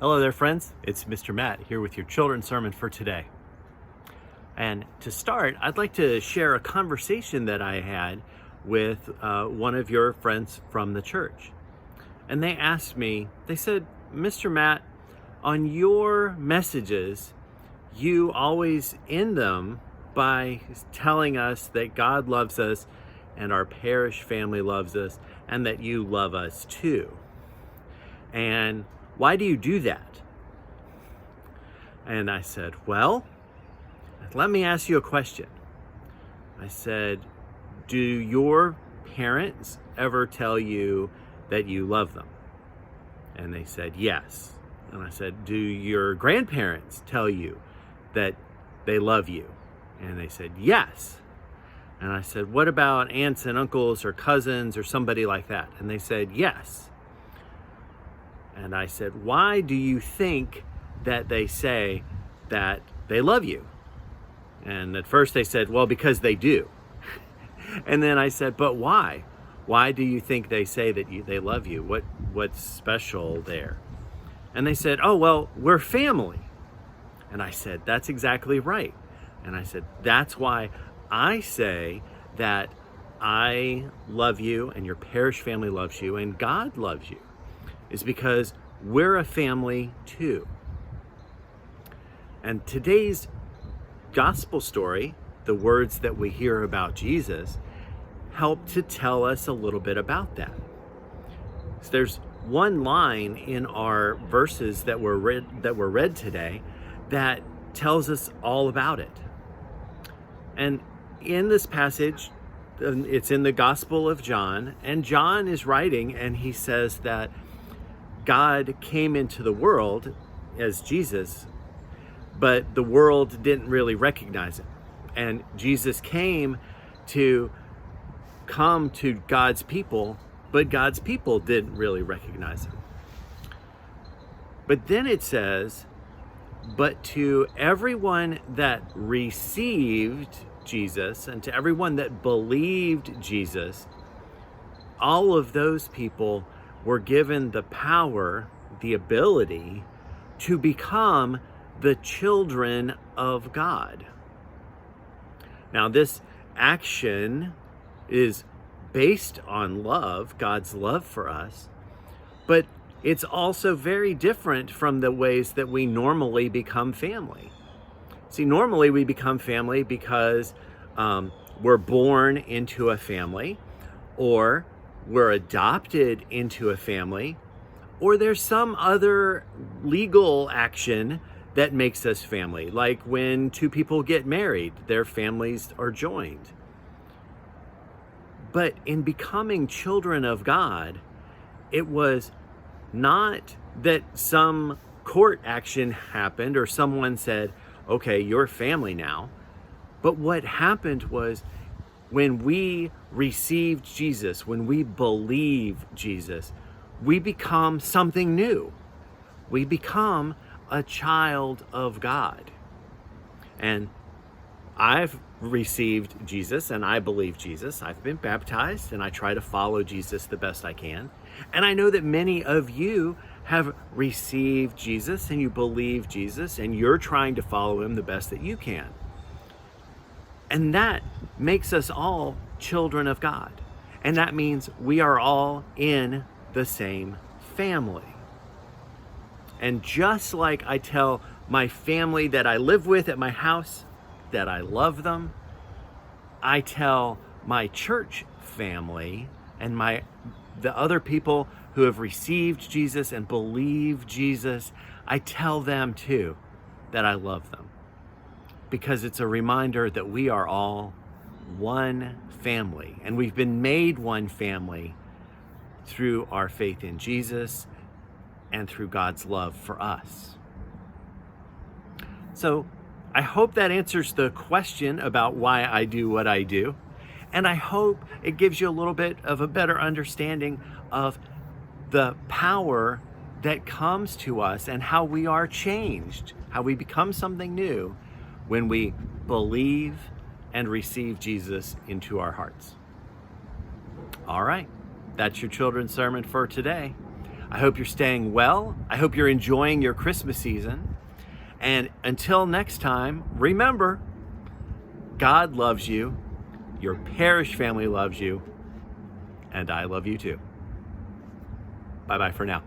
Hello there, friends. It's Mr. Matt here with your children's sermon for today. And to start, I'd like to share a conversation that I had with one of your friends from the church. And they asked me, they said, Mr. Matt, on your messages, you always end them by telling us that God loves us and our parish family loves us and that you love us too. And why do you do that? And I said, well, let me ask you a question. I said, do your parents ever tell you that you love them? And they said, yes. And I said, do your grandparents tell you that they love you? And they said, yes. And I said, what about aunts and uncles or cousins or somebody like that? And they said, yes. And I said, why do you think that they say that they love you? And at first they said, well, because they do. And then I said, but why? Why do you think they say that they love you? What's special there? And they said, oh, well, we're family. And I said, that's exactly right. And I said, that's why I say that I love you and your parish family loves you and God loves you, is because we're a family too. And today's gospel story, the words that we hear about Jesus, help to tell us a little bit about that. So there's one line in our verses that were read today that tells us all about it. And in this passage, it's in the Gospel of John, and John is writing and he says that God came into the world as Jesus, but the world didn't really recognize him. And Jesus came to God's people, but God's people didn't really recognize him. But then it says, but to everyone that received Jesus and to everyone that believed Jesus, all of those people were given the power, the ability to become the children of God. Now, this action is based on love, God's love for us, but it's also very different from the ways that we normally become family. See, normally we become family because we're born into a family, or we're adopted into a family, or there's some other legal action that makes us family. Like when two people get married, their families are joined. But in becoming children of God, it was not that some court action happened or someone said, okay, you're family now. But what happened was when we received Jesus, when we believe Jesus, we become something new. We become a child of God. And I've received Jesus and I believe Jesus. I've been baptized and I try to follow Jesus the best I can. And I know that many of you have received Jesus and you believe Jesus and you're trying to follow him the best that you can. And that makes us all children of God. And that means we are all in the same family. And just like I tell my family that I live with at my house that I love them, I tell my church family and the other people who have received Jesus and believe Jesus, I tell them too that I love them. Because it's a reminder that we are all one family, and we've been made one family through our faith in Jesus and through God's love for us. So I hope that answers the question about why I do what I do. And I hope it gives you a little bit of a better understanding of the power that comes to us and how we are changed, how we become something new when we believe and receive Jesus into our hearts. All right, that's your children's sermon for today. I hope you're staying well. I hope you're enjoying your Christmas season. And until next time, remember, God loves you, your parish family loves you, and I love you too. Bye-bye for now.